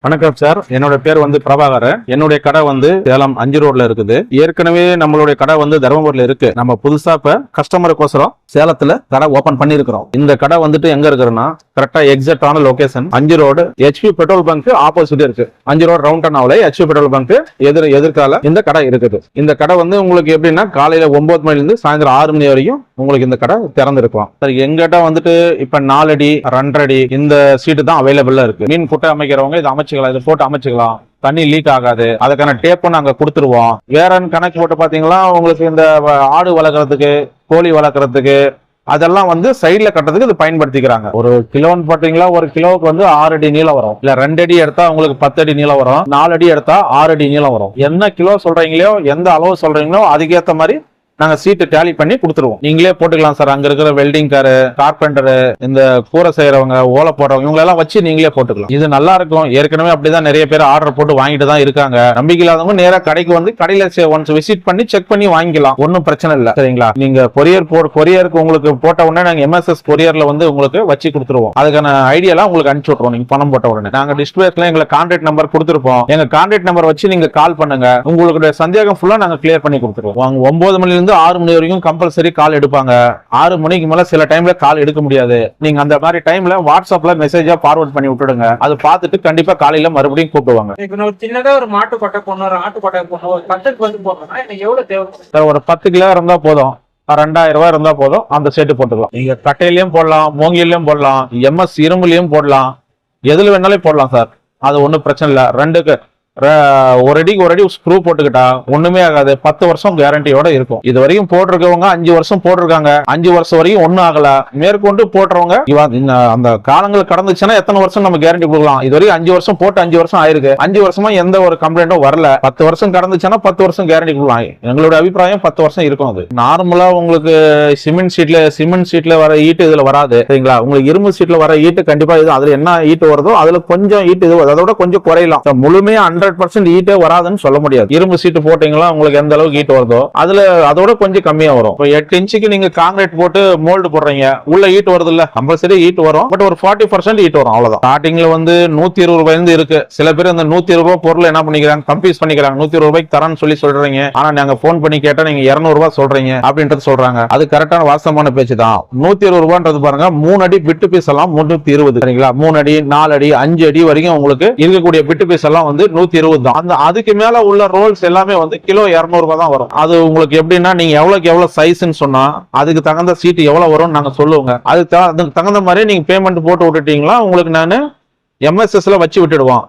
வணக்கம் சார். என்னோட பேர் பிரபாகரன். என்னுடைய கடை சேலம் 5 ரோட்ல இருக்குது. ஏற்கனவே நம்மளுடைய கடை தருமபுரியில இருக்கு. நம்ம புதுசா இப்ப கஸ்டமருக்கோசரம் சேலத்துல கடை ஓபன் பண்ணிருக்கிறோம். இந்த கடை எங்க இருக்குன்னா கரெக்டா எக்ஸாக்டான location 5 road HP petrol bunk opposite இருக்கு. 5 ரோடு ரவுண்ட் டவுன்ல HP பெட்ரோல் பங்க் எதிர்கால இந்த கடை இருக்குது. இந்த கடை உங்களுக்கு எப்படின்னா காலையில 9 மணில இருந்து சாயந்தரம் 6 மணி வரைக்கும் உங்களுக்கு இந்த கடை திறந்திருக்கலாம். சரி, எங்கிட்ட இப்ப 4 அடி 2.5 அடி இந்த சீட்டு தான் அவைலபிளா இருக்கு. மீன் குட்டை அமைக்கிறவங்க இதை அமைச்சுக்கலாம், இதை போட்டு அமைச்சுக்கலாம். தண்ணி லீக் ஆகாது. அதுக்கான டேப்பும் நாங்க கொடுத்துருவோம். வேற கணக்கு போட்டு பாத்தீங்களா உங்களுக்கு இந்த ஆடு வளர்க்கறதுக்கு, கோழி வளர்க்கறதுக்கு அதெல்லாம் சைட்ல கட்டுறதுக்கு இது பயன்படுத்திக்கிறாங்க. ஒரு கிலோன்னு பாத்தீங்களா, ஒரு கிலோவுக்கு 6 அடி நீளம் வரும். இல்ல 2 அடி எடுத்தா உங்களுக்கு 10 அடி நீளம் வரும். 4 அடி எடுத்தா 6 அடி நீளம் வரும். என்ன கிலோ சொல்றீங்களோ, எந்த அளவு சொல்றீங்களோ அதுக்கேற்ற மாதிரி நாங்க சீட்டு டேலி பண்ணி கொடுத்துருவோம். நீங்களே போட்டுக்கலாம் சார். அங்க இருக்கிற வெல்டிங் காரு, கார்பெண்டரு, இந்த கூரை செய்யறவங்க, ஓலை போடுறவங்க இவங்க எல்லாம் வச்சு நீங்களே போட்டுக்கலாம். இது நல்லா இருக்கும். ஏற்கனவே அப்படிதான் நிறைய பேர் ஆர்டர் போட்டு வாங்கிட்டு தான் இருக்காங்க. நம்பிக்கை இல்லாதவங்க நேரா கடைக்கு கடையில ஒன்ஸ் விசிட் பண்ணி செக் பண்ணி வாங்கிக்கலாம். ஒன்னும் பிரச்சனை இல்ல. சரிங்களா? நீங்க கொரியருக்கு உங்களுக்கு போட்ட உடனே நாங்க MSS கொரியர்ல உங்களுக்கு வச்சு கொடுத்துருவோம். அதுக்கான ஐடியா உங்களுக்கு அனுப்பிச்சு விட்டுருவோம். நீங்க பணம் போட்ட உடனே நாங்க டிஸ்பிளேஸ்ல எங்க கான்டாக்ட் நம்பர் கொடுத்துருப்போம். எங்க கான்டாக்ட் நம்பர் வச்சு நீங்க கால் பண்ணுங்க. உங்களுக்கு சந்தேகம் ஃபுல்லா நாங்க கிளியர் பண்ணி கொடுத்துருவோம். 9 மணில இருந்து 6 மணி வரைக்கும் கம்பல்சரி கால் எடுப்பாங்க. 6 மணிக்கு மேல சில டைம்ல கால் எடுக்க முடியாது. நீங்க அந்த மாதிரி டைம்ல வாட்ஸ்அப்ல மெசேஜா ஃபார்வர்ட் பண்ணி விட்டுடுங்க. அது பார்த்துட்டு கண்டிப்பா காலையில மறுபடியும் கூப்பிடுவாங்க. இப்போ ஒரு சின்னதா ஒரு மாட்டு கொட்டை போடணும், ஒரு ஆட்டு கொட்டை போடணும், ஒரு கட்டுக்கு போடணும்னா எனக்கு எவ்வளவு தேவை? ஒரு 10 கிலோ இருந்தா போதும். 2000 ரூபாய் இருந்தா போதும். அந்த செட்டு போட்டுக்கலாம். நீங்க கட்டையிலயும் போடலாம், மூங்கிலையும் போடலாம், MS இரும்புலயும் போடலாம், எதுல வேணாலும் போடலாம் சார். அது ஒன்றும் பிரச்சனை இல்லை. 1 அடி ஸ்க்ரூ போட்டுக்கிட்டா ஒண்ணுமே ஆகாது. 10 வருஷம் கேரண்டியோட இருக்கும். இது வரைக்கும் போட்டிருக்கவங்க 5 வருஷம் போட்டிருக்காங்க. 5 வருஷம் வரைக்கும் ஒன்னும் ஆகல. மேற்கொண்டு போட்டுறவங்க அந்த காலங்கள் கடந்துச்சுன்னா எத்தனை வருஷம் நம்ம கேரண்டி கொடுக்கலாம். இது வரைக்கும் 5 வருஷம் போட்டு 5 வருஷம் ஆயிருக்கு. 5 வருஷமா எந்த ஒரு கம்ப்ளைண்டும் வரல. 10 வருஷம் கடந்துச்சுன்னா 10 வருஷம் கேரண்டி கொடுக்கலாம். எங்களோட அபிப்பிராயம் 10 வருஷம் இருக்கும். அது நார்மலா உங்களுக்கு சிமெண்ட் சீட்ல வர ஈட்டு இதுல வராது. சரிங்களா? உங்களுக்கு இரும்பு சீட்ல வர ஈட்டு கண்டிப்பா இது அதுல என்ன ஈட்டு வருதோ அதுல கொஞ்சம் ஈட்டு இது அதோட கொஞ்சம் குறையலாம். முழுமையா 100% ஈட்டே வராதுன்னு சொல்ல முடியாது. இரும்பு சீட்டு போட்டீங்களா உங்களுக்கு எந்த அளவுக்கு ஈட்டு வருதோ அதோட கொஞ்சம் கம்மியா வரும். 8 இன்ச்சுக்கு நீங்க காங்கிரீட் போட்டு மோல்டு போடுறீங்க, உள்ள ஈட்டு வருது இல்ல, கம்பல்சரி ஈட்டு வரும். பட் ஒரு 40% ஈட்டு வரும். அவ்வளவுதான். ஸ்டார்டிங்ல 120 ரூபாயிலிருந்து இருக்கு. சில பேர் அந்த 120 ரூபாய் பொருள் என்ன பண்ணிக்கிறாங்க, கன்ஃபியூஸ் பண்ணிக்கிறாங்க. 120 ரூபாய்க்கு தரேன்னு சொல்றீங்க. ஆனா நாங்க போன் பண்ணி கேட்டா நீங்க 200 ரூபாய் சொல்றீங்க அப்படின்றது சொல்றாங்க. அது கரெக்டான வாஸ்தவமான பேச்சு தான். 120 ரூபான்றது பாருங்க, 3 அடி பிட்டு பீஸ் எல்லாம் 320. சரிங்களா? 3 அடி 4 அடி 5 அடி வரைக்கும் உங்களுக்கு இருக்கக்கூடிய பிட்டு பீஸ் எல்லாம் 120 தான். அதுக்கு மேல உள்ள ரோல்ஸ் எல்லாமே கிலோ 200 ரூபாய் தான் வரும். அது உங்களுக்கு எப்படின்னா நீங்க எவ்வளவு சைஸ்ன்னு சொன்னா அதுக்கு தகுந்த சீட்டு எவ்வளவு வரும்னு நாங்க சொல்லுவோங்க. அதுக்கு தகுந்த மாதிரி நீங்க பேமெண்ட் போட்டு விட்டுட்டீங்களா உங்களுக்கு நான் MSSல வச்சு விட்டுடுவோம்.